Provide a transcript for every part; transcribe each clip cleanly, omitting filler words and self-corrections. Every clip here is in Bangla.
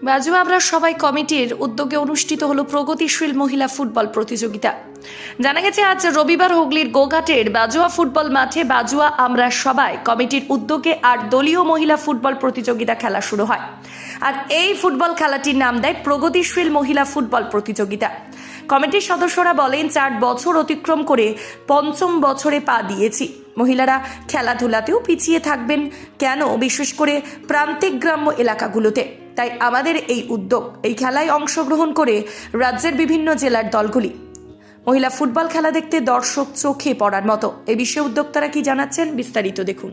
বাজুয়া আমরা সবাই কমিটির উদ্যোগে অনুষ্ঠিত হলো প্রগতিশীল মহিলা ফুটবল প্রতিযোগিতা। জানা গেছে আজ রবিবার হুগলির গোঘাটের বাজুয়া ফুটবল মাঠে বাজুয়া আমরা সবাই কমিটির উদ্যোগে 8 দলীয় মহিলা ফুটবল প্রতিযোগিতা খেলা শুরু হয়। আর এই ফুটবল খেলাটির নাম দেয় প্রগতিশীল মহিলা ফুটবল প্রতিযোগিতা। কমিটির সদস্যরা বলেন 4 বছর অতিক্রম করে 5ম বছরে পা দিয়েছি। মহিলারা খেলাধুলাতেও পিছিয়ে থাকবেন কেন, বিশেষ করে প্রান্তিক গ্রাম্য এলাকাগুলোতে। তাই আমাদের এই উদ্যোগ, এই খেলায় অংশগ্রহণ করে রাজ্যের বিভিন্ন জেলার দলগুলি। মহিলা ফুটবল খেলা দেখতে দর্শক চোখে পড়ার মতো। এই বিষয়ে উদ্যোক্তারা কি জানাচ্ছেন বিস্তারিত দেখুন।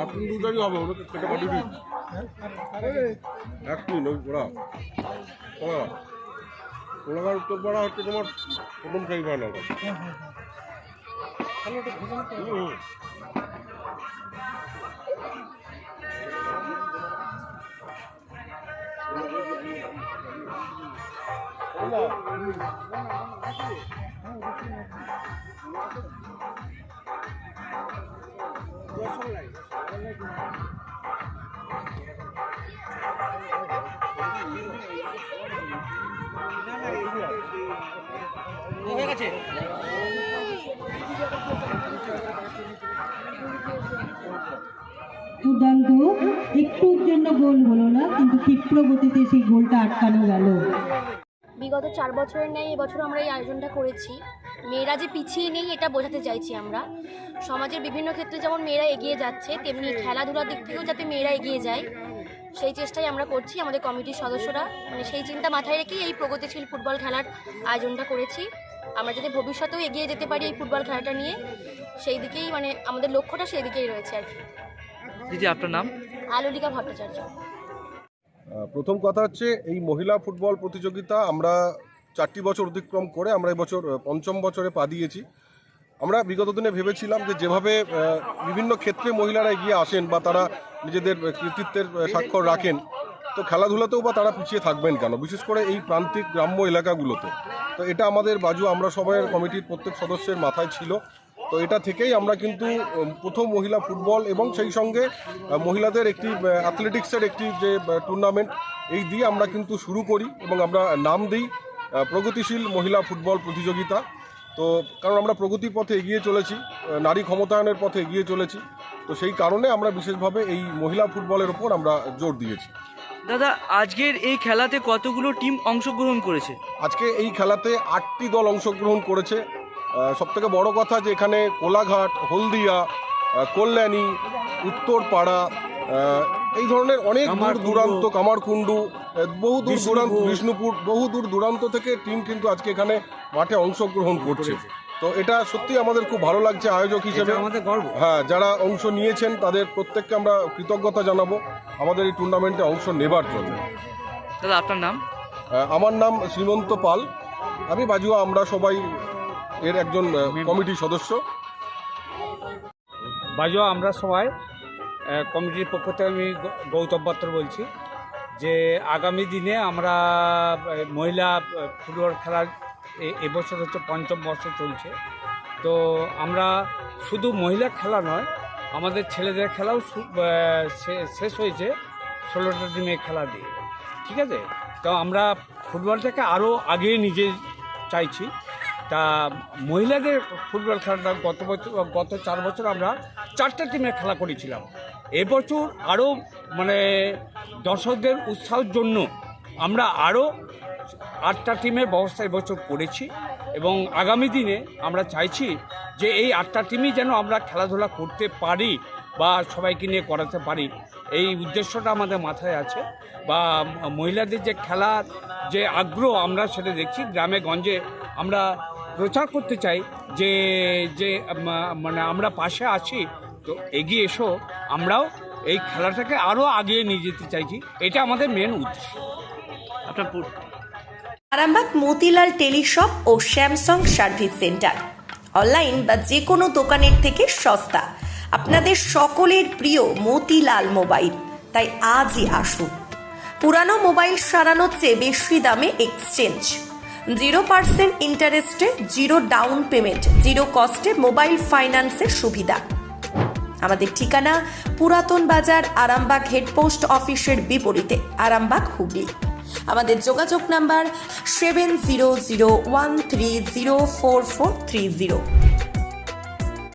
একদিন দুটারই হবে, ওদেরকে খেতে পাঠিয়ে দিন। একদিন ওই কোলাঘাট উত্তরপাড়া হচ্ছে তোমার প্রথম সেমিফাইনাল। দুর্দান্ত, একটুর জন্য গোল হলো না, কিন্তু ক্ষিপ্র গতিতে সেই গোলটা আটকানো গেল। বিগত 4 বছরের ন্যায় এবছর আমরা এই আয়োজনটা করেছি। মেয়েরা যে পিছিয়ে নেই এটা বোঝাতে চাইছি আমরা। সমাজের বিভিন্ন ক্ষেত্রে যেমন মেয়েরা এগিয়ে যাচ্ছে, তেমনি খেলাধুলার দিক থেকেও যাতে মেয়েরা এগিয়ে যায় সেই চেষ্টাই আমরা করছি। আমাদের কমিটির সদস্যরা সেই চিন্তা মাথায় রেখেই এই প্রগতিশীল ফুটবল খেলার আয়োজনটা করেছি। আমরা যাতে ভবিষ্যতেও এগিয়ে যেতে পারি এই ফুটবল খেলাটা নিয়ে, সেই দিকেই আমাদের লক্ষ্যটা সেই দিকেই রয়েছে আর কি। দিদি, আপনার নাম? আলোলিকা ভট্টাচার্য। প্রথম কথা হচ্ছে, এই মহিলা ফুটবল প্রতিযোগিতা আমরা 4টি বছর অতিক্রম করে আমরা এবছর 5ম বছরে পা দিয়েছি। আমরা বিগত দিনে ভেবেছিলাম যে যেভাবে বিভিন্ন ক্ষেত্রে মহিলারা এগিয়ে আসেন বা তারা নিজেদের কৃতিত্বের স্বাক্ষর রাখেন, তো খেলাধুলাতেও বা তারা পিছিয়ে থাকবেন কেন, বিশেষ করে এই প্রান্তিক গ্রাম্য এলাকাগুলোতে। তো এটা আমাদের বাজুয়া আমরা সবাই কমিটির প্রত্যেক সদস্যের মাথায় ছিল। তো এটা থেকেই আমরা কিন্তু প্রথম মহিলা ফুটবল এবং সেই সঙ্গে মহিলাদের একটি অ্যাথলেটিক্সের একটি যে টুর্নামেন্ট, এই দিয়ে আমরা কিন্তু শুরু করি এবং আমরা নাম দিই প্রগতিশীল মহিলা ফুটবল প্রতিযোগিতা। তো কারণ আমরা প্রগতির পথে এগিয়ে চলেছি, নারী ক্ষমতায়নের পথে এগিয়ে চলেছি, তো সেই কারণে আমরা বিশেষভাবে এই মহিলা ফুটবলের ওপর আমরা জোর দিয়েছি। দাদা, আজকের এই খেলাতে কতগুলো টিম অংশগ্রহণ করেছে? আজকে এই খেলাতে 8টি দল অংশগ্রহণ করেছে। সবথেকে বড় কথা যে এখানে কোলাঘাট, হলদিয়া, কল্যাণী, উত্তরপাড়া, এই ধরনের অনেক দূর দূরান্ত, কামারকুণ্ডু, বহু দূর দূরান্ত, বিষ্ণুপুর, বহু দূর দূরান্ত থেকে টিম কিন্তু আজকে এখানে মাঠে অংশগ্রহণ করছে। তো এটা সত্যি আমাদের খুব ভালো লাগছে আয়োজক হিসেবে। আমাদের গর্ব। হ্যাঁ, যারা অংশ নিয়েছেন তাদের প্রত্যেককে আমরা কৃতজ্ঞতা জানাবো আমাদের এই টুর্নামেন্টে অংশ নেবার জন্য। দাদা, আপনার নাম? আমার নাম শ্রীমন্ত পাল। আমি বাজুয়া আমরা সবাই এর একজন কমিটির সদস্য। বাজুয়া আমরা সবাই কমিটির পক্ষ থেকে আমি গৌতম পাত্র বলছি যে আগামী দিনে আমরা মহিলা ফুটবল খেলার এবছর হচ্ছে 5ম বর্ষ চলছে। তো আমরা শুধু মহিলা খেলা নয়, আমাদের ছেলেদের খেলাও শেষ হয়েছে 16টা টিমের খেলা দিয়ে, ঠিক আছে। তো আমরা ফুটবলটাকে আরও আগিয়ে নিয়ে চাইছি। তা মহিলাদের ফুটবল খেলাটা গত 4 বছর আমরা 4টা টিমে খেলা করেছিলাম। এবছর আরও দর্শকদের উৎসাহের জন্য আমরা আরও 8টা টিমের ব্যবস্থা এবছর করেছি এবং আগামী দিনে আমরা চাইছি যে এই 8টা টিমই যেন আমরা খেলাধুলা করতে পারি বা সবাইকে নিয়ে করাতে পারি, এই উদ্দেশ্যটা আমাদের মাথায় আছে। বা মহিলাদের যে খেলার যে আগ্রহ আমরা সেটা দেখছি গ্রামে গঞ্জে, আমরা প্রচার করতে চাই যে যে আমরা পাশে আছি, তো এগিয়ে এসো, আমরাও এই খেলাটাকে আরও আগিয়ে নিয়ে যেতে চাইছি। এটা আমাদের মেন উদ্দেশ্য। আপনার আরামবাগ মতিলাল টেলিশপ ও স্যামসাং সার্ভিস সেন্টার, অনলাইন বা যে কোনো দোকানের থেকে সস্তা। আপনাদের সকলের প্রিয় মতিলাল মোবাইল, তাই আজই আসুন। পুরানো মোবাইল সারানোর চেয়ে বেশি দামে এক্সচেঞ্জ, 0% ইন্টারেস্টে, 0 ডাউন পেমেন্ট, 0 কস্টে মোবাইল ফাইন্যান্সের সুবিধা। আমাদের ঠিকানা পুরাতন বাজার, আরামবাগ হেডপোস্ট অফিসের বিপরীতে, আরামবাগ, হুগলি। আমাদের যোগাযোগ নাম্বার 7001304430।